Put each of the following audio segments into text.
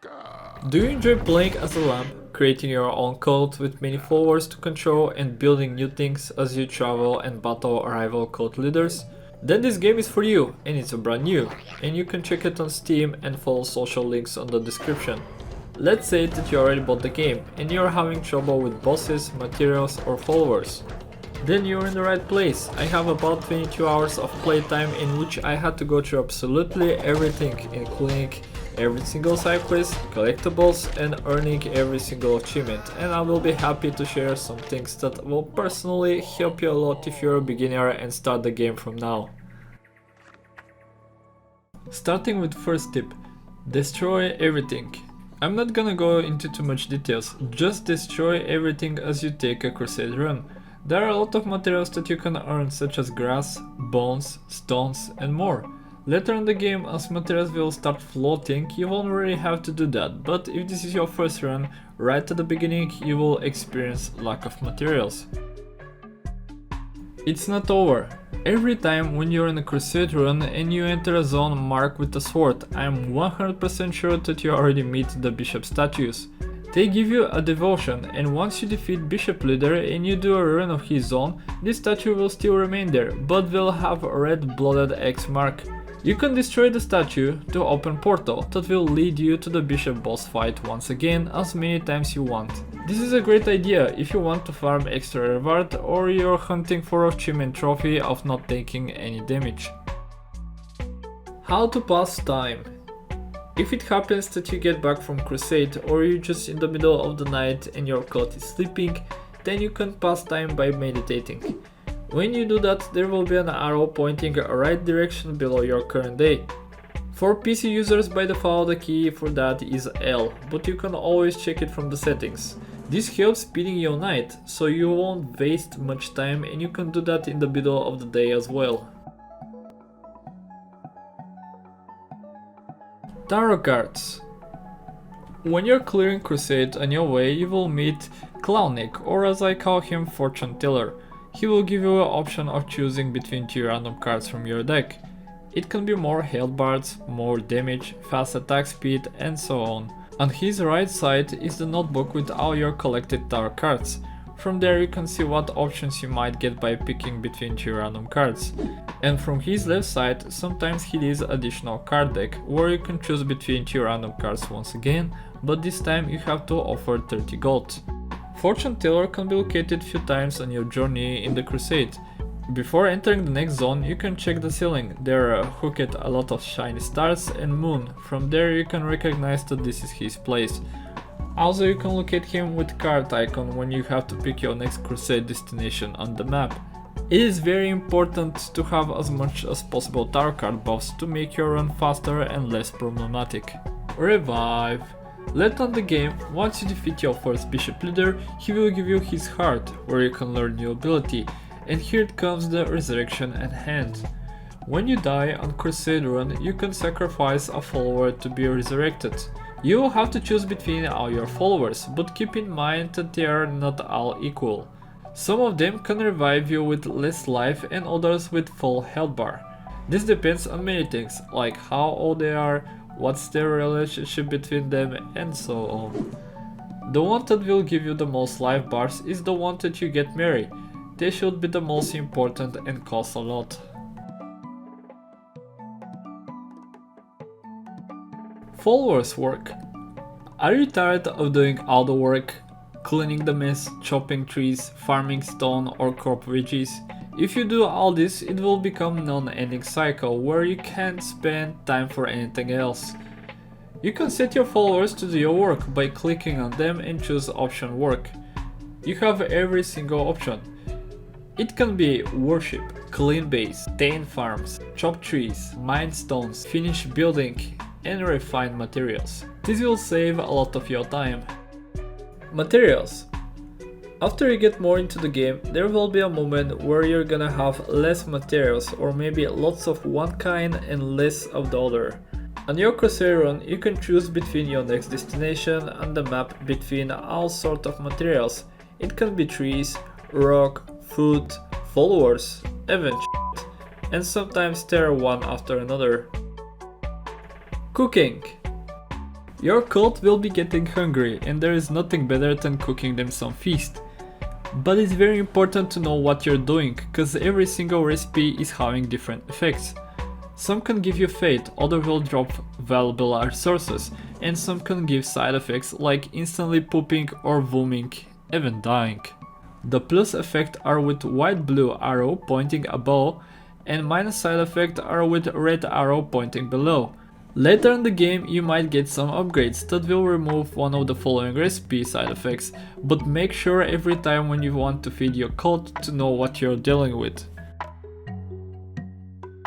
Do you enjoy playing as a lamp, creating your own cult with many followers to control and building new things as you travel and battle rival cult leaders? Then this game is for you, and it's brand new, and you can check it on Steam and follow social links on the description. Let's say that you already bought the game and you're having trouble with bosses, materials or followers. Then you're in the right place. I have about 22 hours of playtime in which I had to go through absolutely everything, including every single side quest, collectibles and earning every single achievement, and I will be happy to share some things that will personally help you a lot if you're a beginner and start the game from now. Starting with first tip, destroy everything. I'm not gonna go into too much details, just destroy everything as you take a Crusade run. There are a lot of materials that you can earn, such as grass, bones, stones and more. Later in the game, as materials will start floating, you won't really have to do that, but if this is your first run, right at the beginning you will experience lack of materials. It's not over. Every time when you're in a Crusade run and you enter a zone marked with a sword, I'm 100% sure that you already meet the bishop statues. They give you a devotion, and once you defeat Bishop Leader and you do a run of his zone, this statue will still remain there, but will have a red blooded X mark. You can destroy the statue to open portal that will lead you to the Bishop boss fight once again as many times you want. This is a great idea if you want to farm extra reward or you're hunting for a achievement trophy of not taking any damage. How to pass time. If it happens that you get back from Crusade or you're just in the middle of the night and your cult is sleeping, then you can pass time by meditating. When you do that, there will be an arrow pointing a right direction below your current day. For PC users, by default the key for that is L, but you can always check it from the settings. This helps speeding your night, so you won't waste much time and you can do that in the middle of the day as well. Tarot Cards. When you're clearing Crusade on your way, you will meet Clownick, or as I call him, Fortune Teller. He will give you an option of choosing between 2 random cards from your deck. It can be more health bars, more damage, fast attack speed and so on. On his right side is the notebook with all your collected tarot cards. From there you can see what options you might get by picking between 2 random cards. And from his left side, sometimes he leaves additional card deck, where you can choose between 2 random cards once again, but this time you have to offer 30 gold. Fortune Teller can be located few times on your journey in the Crusade. Before entering the next zone, you can check the ceiling. There are hooked a lot of shiny stars and moon. From there you can recognize that this is his place. Also, you can locate him with card icon when you have to pick your next Crusade destination on the map. It is very important to have as much as possible tarot card buffs to make your run faster and less problematic. Revive. Later on the game, once you defeat your first Bishop Leader, he will give you his heart, where you can learn new ability, and here it comes the resurrection at hand. When you die on Crusade run, you can sacrifice a follower to be resurrected. You will have to choose between all your followers, but keep in mind that they are not all equal. Some of them can revive you with less life and others with full health bar. This depends on many things, like how old they are, what's their relationship between them and so on. The one that will give you the most life bars is the one that you get married. They should be the most important and cost a lot. Folowers Work. Are you tired of doing all the work? Cleaning the mess, chopping trees, farming stone or crop veggies? If you do all this, it will become a non-ending cycle where you can't spend time for anything else. You can set your followers to do your work by clicking on them and choose option work. You have every single option. It can be worship, clean base, tame farms, chop trees, mine stones, finish building and refine materials. This will save a lot of your time. Materials. After you get more into the game, there will be a moment where you're gonna have less materials or maybe lots of one kind and less of the other. On your Crusade run, you can choose between your next destination on the map between all sorts of materials. It can be trees, rock, food, followers, even shit, and sometimes they're one after another. Cooking. Your cult will be getting hungry and there is nothing better than cooking them some feast. But it's very important to know what you're doing, cause every single recipe is having different effects. Some can give you fate, others will drop valuable resources, and some can give side effects like instantly pooping or vomiting, even dying. The plus effect are with white-blue arrow pointing above, and minus side effect are with red arrow pointing below. Later in the game you might get some upgrades that will remove one of the following recipe side effects, but make sure every time when you want to feed your cult to know what you're dealing with.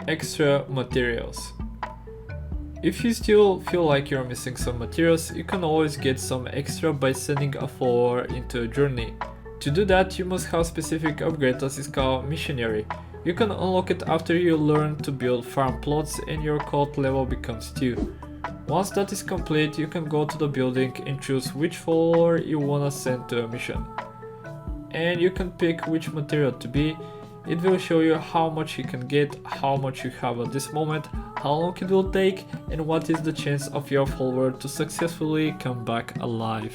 Extra materials. If you still feel like you're missing some materials, you can always get some extra by sending a follower into a journey. To do that, you must have specific upgrade that is called missionary. You can unlock it after you learn to build farm plots and your cult level becomes 2. Once that is complete, you can go to the building and choose which follower you wanna send to a mission. And you can pick which material to be. It will show you how much you can get, how much you have at this moment, how long it will take, and what is the chance of your follower to successfully come back alive.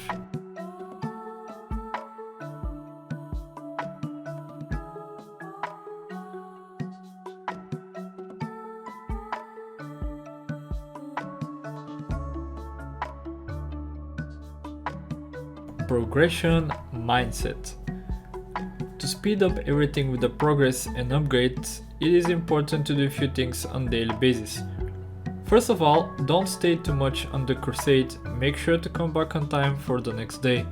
Progression Mindset. To speed up everything with the progress and upgrades, it is important to do a few things on a daily basis. First of all, don't stay too much on the Crusade, make sure to come back on time for the next day.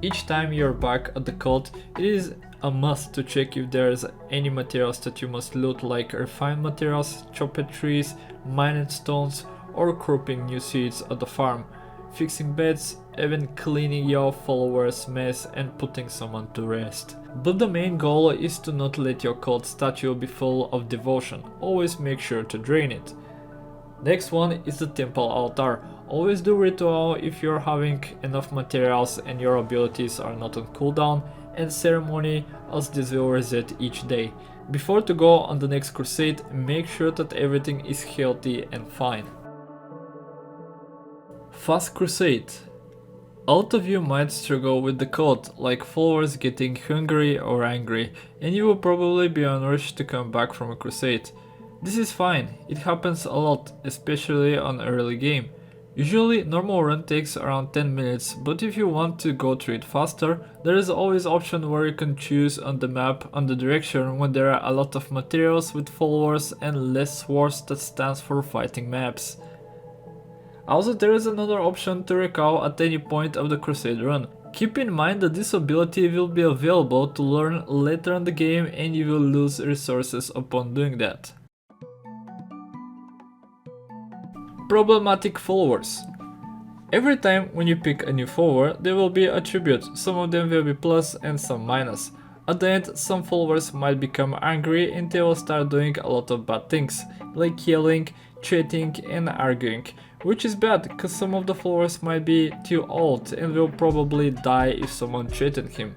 Each time you're back at the cult, it is a must to check if there's any materials that you must loot, like refined materials, chopped trees, mined stones, or cropping new seeds at the farm, fixing beds, even cleaning your followers' mess and putting someone to rest. But the main goal is to not let your cult statue be full of devotion, always make sure to drain it. Next one is the temple altar. Always do ritual if you're having enough materials and your abilities are not on cooldown, and ceremony as this will reset each day. Before to go on the next crusade, make sure that everything is healthy and fine. Fast crusade. A lot of you might struggle with the cult, like followers getting hungry or angry, and you will probably be on rush to come back from a crusade. This is fine, it happens a lot, especially on early game. Usually normal run takes around 10 minutes, but if you want to go through it faster, there is always option where you can choose on the map on the direction when there are a lot of materials with followers and less swords that stands for fighting maps. Also, there is another option to recall at any point of the Crusade run. Keep in mind that this ability will be available to learn later in the game and you will lose resources upon doing that. Problematic followers. Every time when you pick a new follower, there will be attributes, some of them will be plus and some minus. At the end, some followers might become angry and they will start doing a lot of bad things, like yelling, cheating and arguing, which is bad because some of the followers might be too old and will probably die if someone cheated him.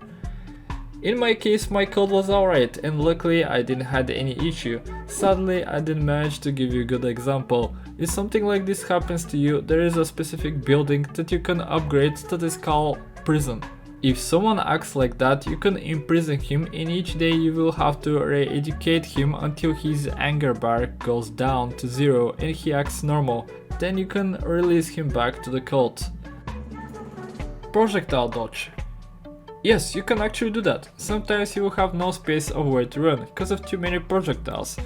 In my case, my code was alright and luckily I didn't have any issue. Sadly, I didn't manage to give you a good example. If something like this happens to you, there is a specific building that you can upgrade that is called prison. If someone acts like that, you can imprison him and each day you will have to re-educate him until his anger bar goes down to 0 and he acts normal. Then you can release him back to the cult. Projectile Dodge. Yes, you can actually do that. Sometimes you will have no space of where to run because of too many projectiles.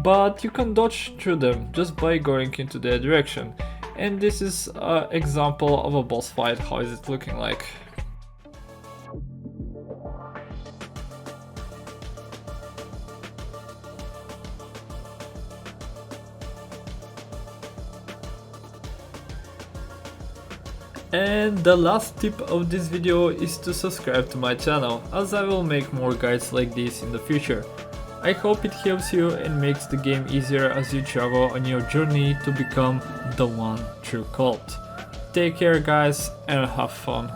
But you can dodge through them just by going into their direction. And this is an example of a boss fight. How is it looking like? And the last tip of this video is to subscribe to my channel, as I will make more guides like this in the future. I hope it helps you and makes the game easier as you travel on your journey to become the one true cult. Take care guys and have fun.